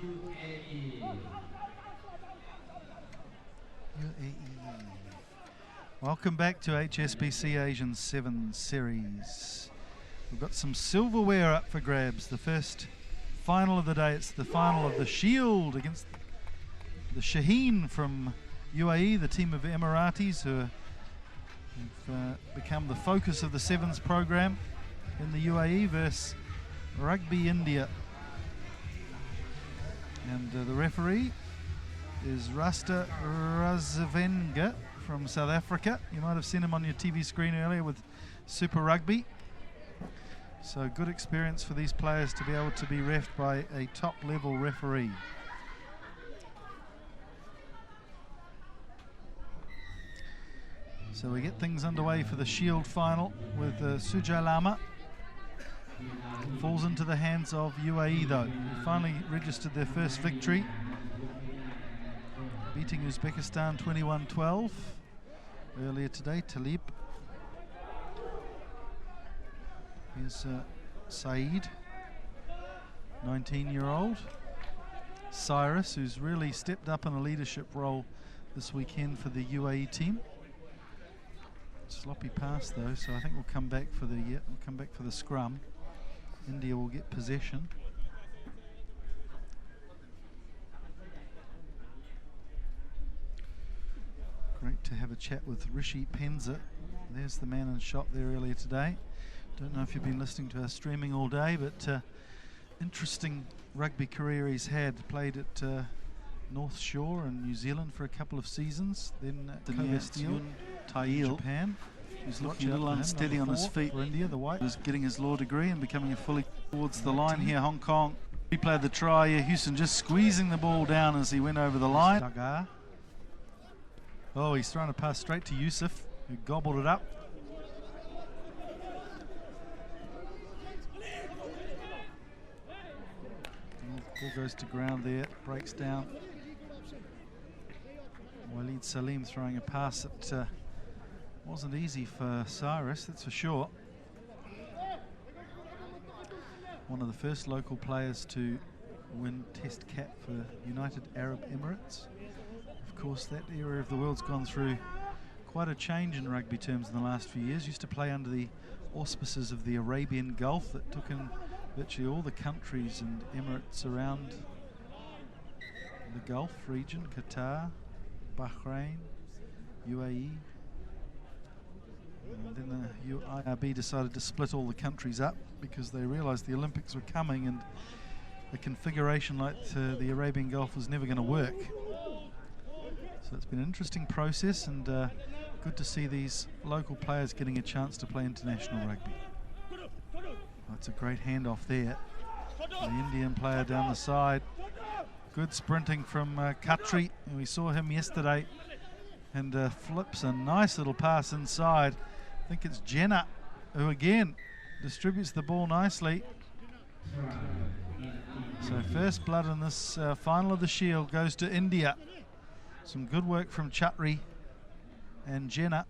UAE. Welcome back to HSBC Asian Sevens Series. We've got some silverware up for grabs. The first final of the day. It's the final of the Shield against the Shaheen from UAE, the team of Emiratis who have become the focus of the Sevens program in the UAE versus Rugby India. And the referee is Rasta Razavenga from South Africa. You might have seen him on your TV screen earlier with Super Rugby. So good experience for these players to be able to be reffed by a top level referee. So we get things underway for the Shield final with Sujai Lama. Falls into the hands of UAE though, who finally registered their first victory, beating Uzbekistan 21-12 earlier today. Talib. Here's Saeed, 19-year-old. Cyrus, who's really stepped up in a leadership role this weekend for the UAE team. Sloppy pass though, so I think we'll come back for the scrum. India will get possession. Great to have a chat with Rishi Penza. There's the man in shot there earlier today. Don't know if you've been listening to our streaming all day, but interesting rugby career he's had. Played at North Shore in New Zealand for a couple of seasons. Then Japan. He's looking a little unsteady on his feet. For India, the white was getting his law degree and becoming a fully towards the line here. Hong Kong replayed the try here. Houston just squeezing the ball down as he went over the line. Oh, he's trying to pass straight to Yusuf, who gobbled it up. Ball goes to ground there, breaks down. Walid Salim throwing a pass that wasn't easy for Cyrus, that's for sure. One of the first local players to win Test cap for United Arab Emirates. Of course, that area of the world's gone through quite a change in rugby terms in the last few years. Used to play under the auspices of the Arabian Gulf that took in virtually all the countries and emirates around the Gulf region, Qatar, Bahrain, UAE. And then the IRB decided to split all the countries up because they realized the Olympics were coming and a configuration like the Arabian Gulf was never going to work. So it's been an interesting process, and good to see these local players getting a chance to play international rugby. That's a great handoff there. The Indian player down the side. Good sprinting from Khatri. We saw him yesterday, and flips a nice little pass inside. I think it's Jenna who again distributes the ball nicely. So first blood in this final of the Shield goes to India. Some good work from Chatri and Jenna.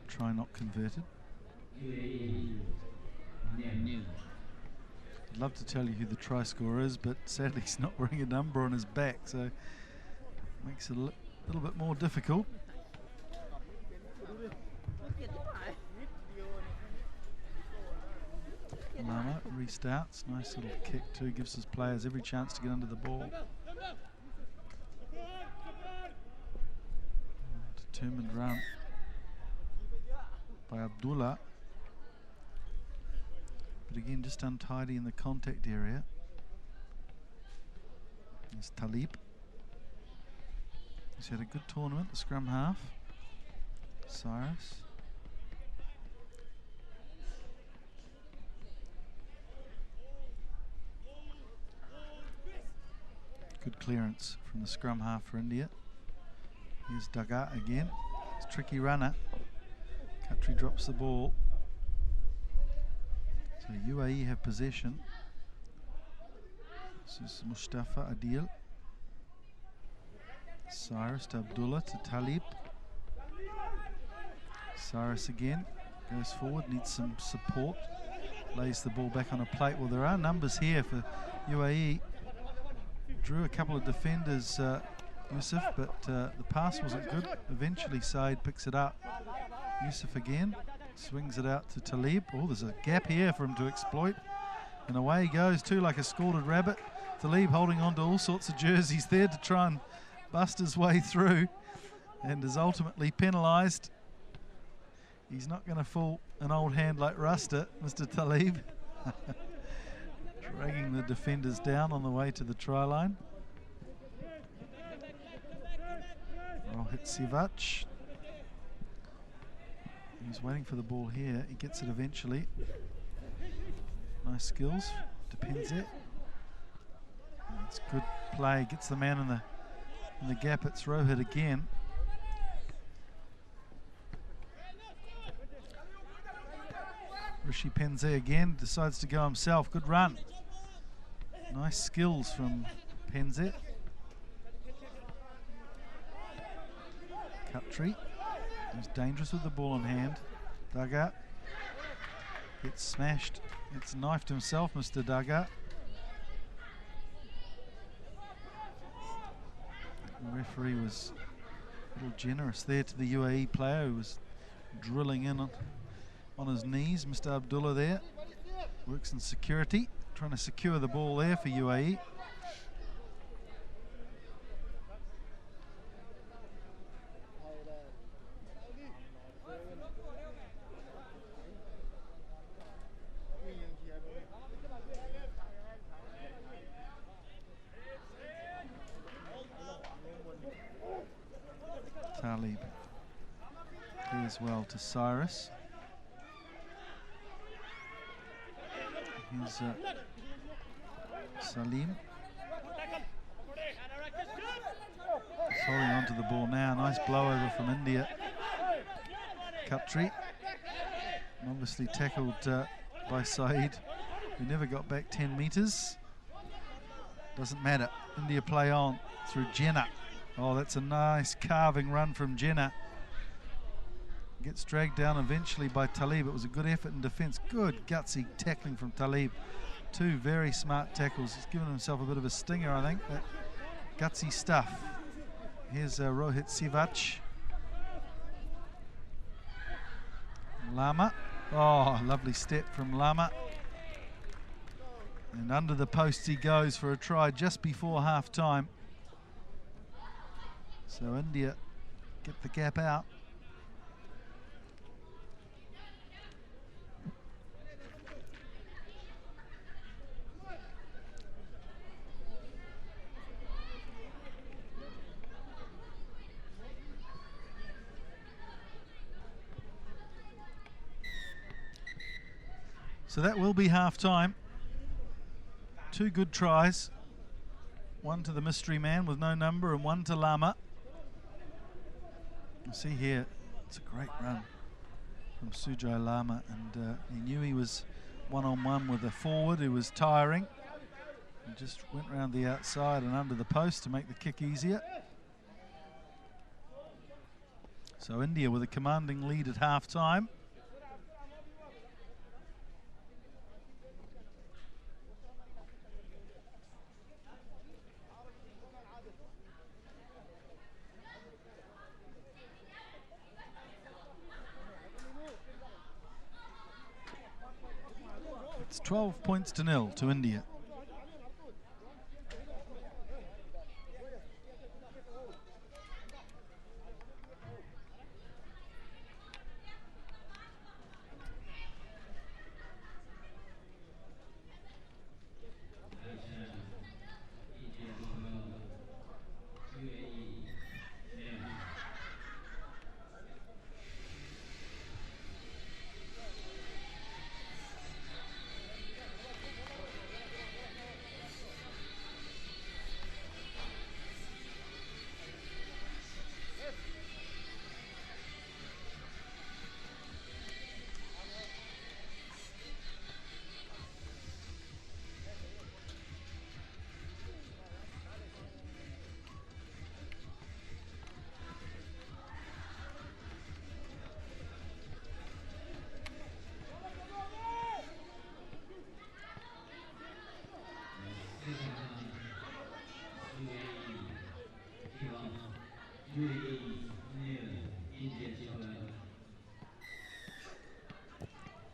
Try not converted. I'd love to tell you who the try scorer is, but sadly he's not wearing a number on his back, so it makes it a little bit more difficult. Lama restarts, nice little kick too, gives his players every chance to get under the ball. Determined run by Abdullah, but again just untidy in the contact area. There's Talib. He's had a good tournament, the scrum half. Cyrus. Good clearance from the scrum half for India. Here's Daga again. It's a tricky runner. Khatri drops the ball. So UAE have possession. This is Mustafa Adil. Cyrus to Abdullah to Talib. Cyrus again goes forward, needs some support. Lays the ball back on a plate. Well, there are numbers here for UAE. Drew a couple of defenders, Yusuf, but the pass wasn't good. Eventually Saeed picks it up. Yusuf again swings it out to Talib. Oh, there's a gap here for him to exploit. And away he goes too, like a scalded rabbit. Talib holding on to all sorts of jerseys there to try and bust his way through, and is ultimately penalised. He's not going to fool an old hand like Rasta, Mr. Talib. Dragging the defenders down on the way to the try line. Rohit Sivach. He's waiting for the ball here. He gets it eventually. Nice skills. Depends it. It's good play. Gets the man in the gap. It's Rohit again. Rishi Penze again decides to go himself. Good run. Nice skills from Penze. Khatri. He's dangerous with the ball in hand. Daga gets smashed. Gets knifed himself, Mr. Daga. The referee was a little generous there to the UAE player who was drilling in on his knees. Mr. Abdullah there works in security, trying to secure the ball there for UAE. Talib clears well to Cyrus. Here's Salim. He's holding on to the ball now. Nice blowover from India. Khatri. Obviously tackled by Saeed, who never got back 10 metres. Doesn't matter. India play on through Jenna. Oh, that's a nice carving run from Jenna. Gets dragged down eventually by Talib. It was a good effort in defence. Good gutsy tackling from Talib. Two very smart tackles. He's given himself a bit of a stinger, I think. That gutsy stuff. Here's Rohit Sivach. Lama. Oh, lovely step from Lama. And under the post he goes for a try just before half time. So India get the gap out. So that will be half time. Two good tries. One to the mystery man with no number and one to Lama. You see here, it's a great run from Sujay Lama, and he knew he was one-on-one with a forward who was tiring. He just went around the outside and under the post to make the kick easier. So India with a commanding lead at half-time. It's 12 points to 0 to India.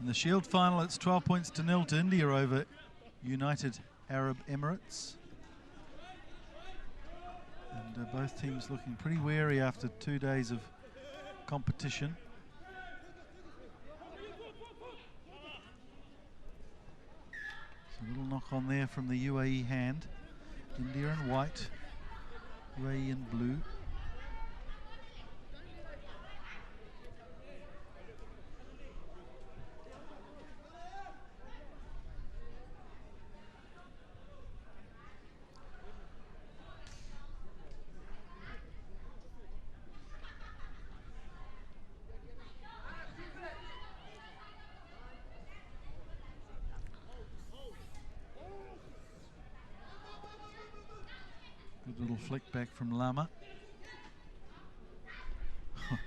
In the Shield final, it's 12 points to 0 to India over United Arab Emirates. And both teams looking pretty wary after 2 days of competition. So a little knock on there from the UAE hand. India in white, UAE in blue. Good little flick back from Lama.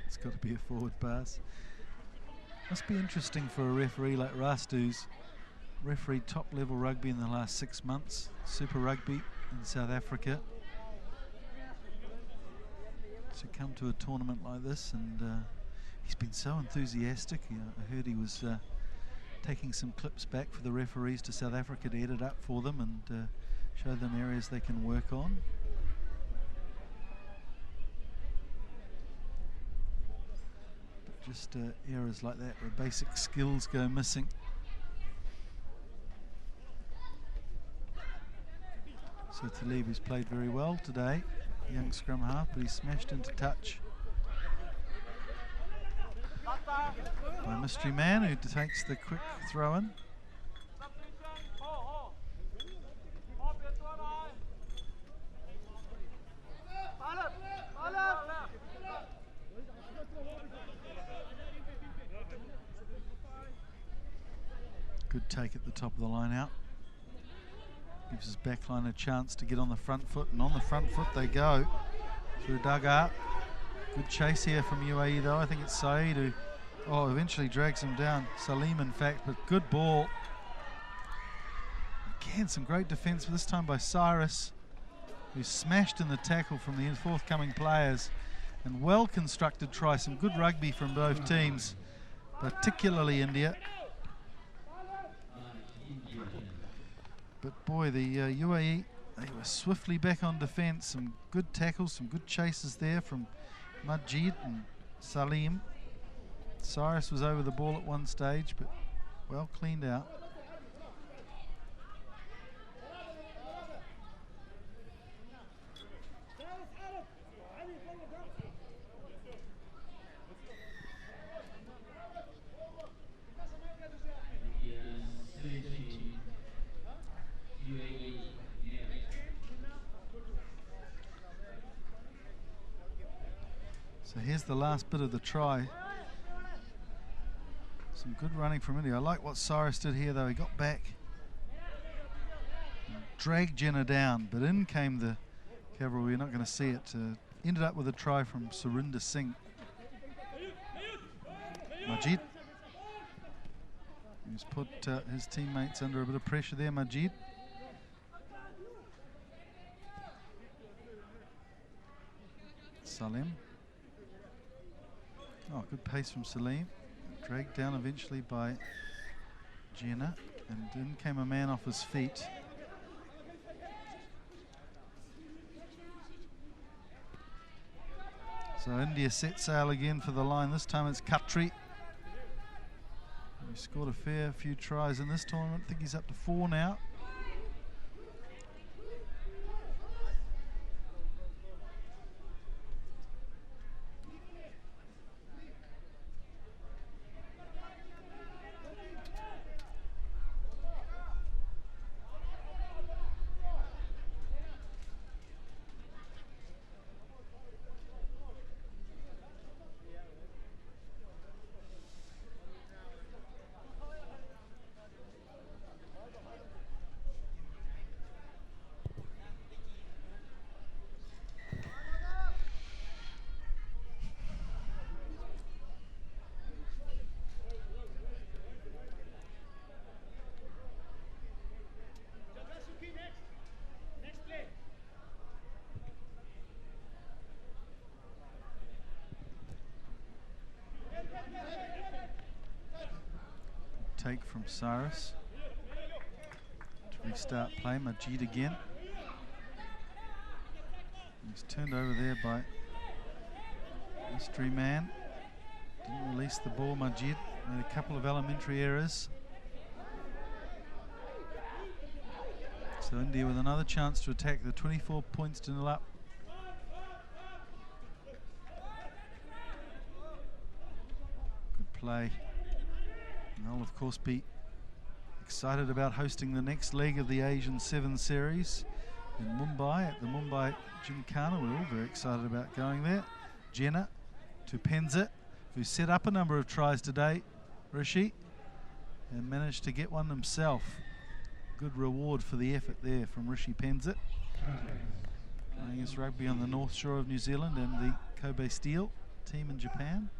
It's got to be a forward pass. Must be interesting for a referee like Rust, who's refereed top level rugby in the last 6 months, Super Rugby in South Africa. To come to a tournament like this, and he's been so enthusiastic. I heard he was taking some clips back for the referees to South Africa to edit up for them and show them areas they can work on. But just errors like that where basic skills go missing. So Talib, who's played very well today, young scrum half, but he's smashed into touch by Mystery Man, who takes the quick throw in. Good take at the top of the line out. Gives his backline a chance to get on the front foot, and on the front foot they go through dugout. Good chase here from UAE though. I think it's Saeed who eventually drags him down. Salim in fact, but good ball. Again, some great defence, but this time by Cyrus, who's smashed in the tackle from the forthcoming players. And well constructed try, some good rugby from both teams, particularly India. But boy, the UAE, they were swiftly back on defence. Some good tackles, some good chases there from Majid and Salim. Cyrus was over the ball at one stage, but well cleaned out. So here's the last bit of the try. Some good running from India. I like what Cyrus did here though. He got back, dragged Jenna down, but in came the cavalry. You're not going to see it. Ended up with a try from Surinder Singh. Majid, who's put his teammates under a bit of pressure there. Majid. Salim. Oh, good pace from Salim. Dragged down eventually by Jenna, and in came a man off his feet. So India set sail again for the line. This time it's Khatri. He scored a fair few tries in this tournament. I think he's up to 4 now. take from Cyrus. To restart play, Majid again. He's turned over there by mystery man. Didn't release the ball, Majid. Made a couple of elementary errors. So India with another chance to attack, the 24 points to 0 up. Good play. And they'll of course be excited about hosting the next leg of the Asian Sevens Series in Mumbai at the Mumbai Gymkhana. We're all very excited about going there. Jenna to Penza, who set up a number of tries today, Rishi, and managed to get one himself. Good reward for the effort there from Rishi Penza. Playing his rugby on the north shore of New Zealand and the Kobe Steel team in Japan.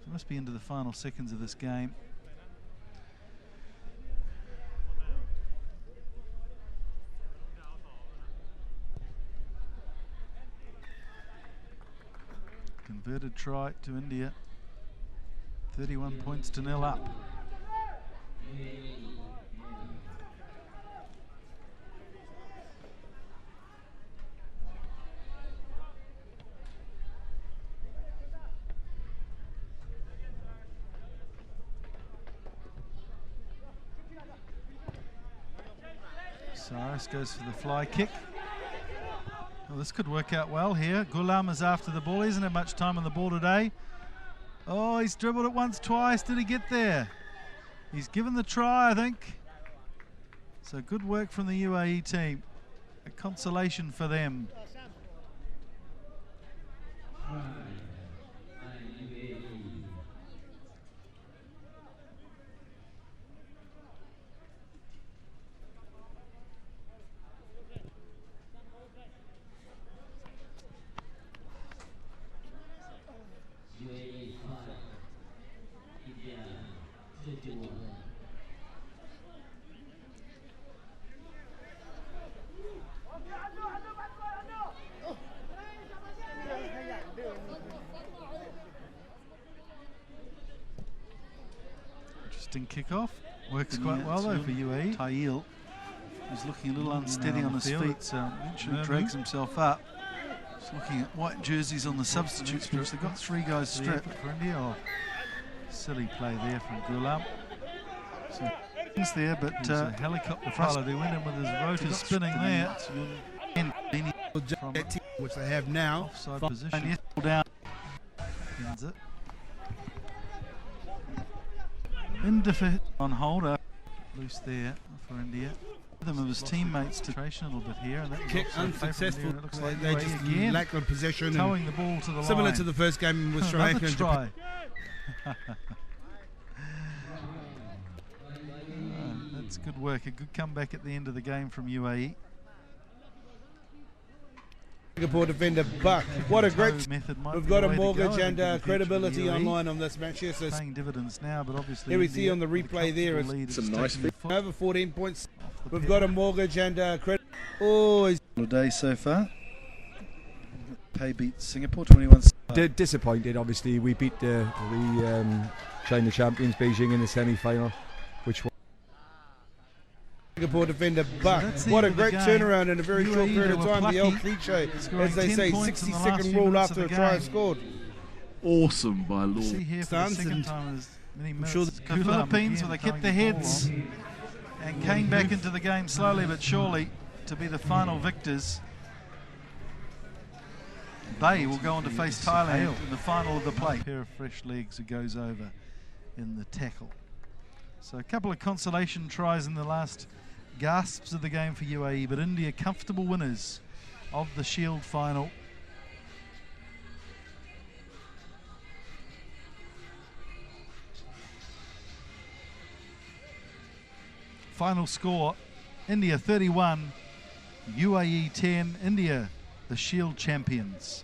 So must be into the final seconds of this game. Converted try to India. 31 points to 0 up. Cyrus goes for the fly kick. Well, this could work out well here. Ghulam is after the ball. He hasn't had much time on the ball today. Oh, he's dribbled it once, twice. Did he get there? He's given the try, I think. So good work from the UAE team. A consolation for them. Interesting kickoff. Works quite well though for UAE. Tail, who's looking a little unsteady on his feet, so eventually drags himself up. Just looking at white jerseys on the substitutes bench. They've got 3 guys stripped for India. Oh, silly play there from Ghulam. So he's there, but a helicopter pilot who went in with his rotors spinning there. Which they have now. Offside position. Down. Ends it. Indifferent on holder. Loose there for India. Rhythm of his teammates to trace a little bit here, and that kick unsuccessful. It looks like they just again lack of possession, towing the ball to the similar line. to the first game with Sri Lanka and try. That's good work. A good comeback at the end of the game from UAE. Singapore defender Buck. What a great method. We've got a mortgage and credibility online on this match here. So paying dividends now, but obviously here we see on the replay there is some nice over 14 points. We've got a mortgage and credit. Oh, he's day so far. Pay beat Singapore 21. Disappointed, obviously. We beat the China champions Beijing in the semi-final, which was Singapore defender Buck. What a great turnaround in a very short period of time. The old cliche, as they say, 60-second rule after a try scored. Awesome by Lord. See here for the second time as many minutes. Sure the Philippines, where they kept their heads and came back into the game slowly but surely to be the final victors. They will go on to face Thailand in the final of the play. A pair of fresh legs who goes over in the tackle. So a couple of consolation tries in the last gasps of the game for UAE, but India comfortable winners of the Shield final. Final score, India 31, UAE 10, India the Shield champions.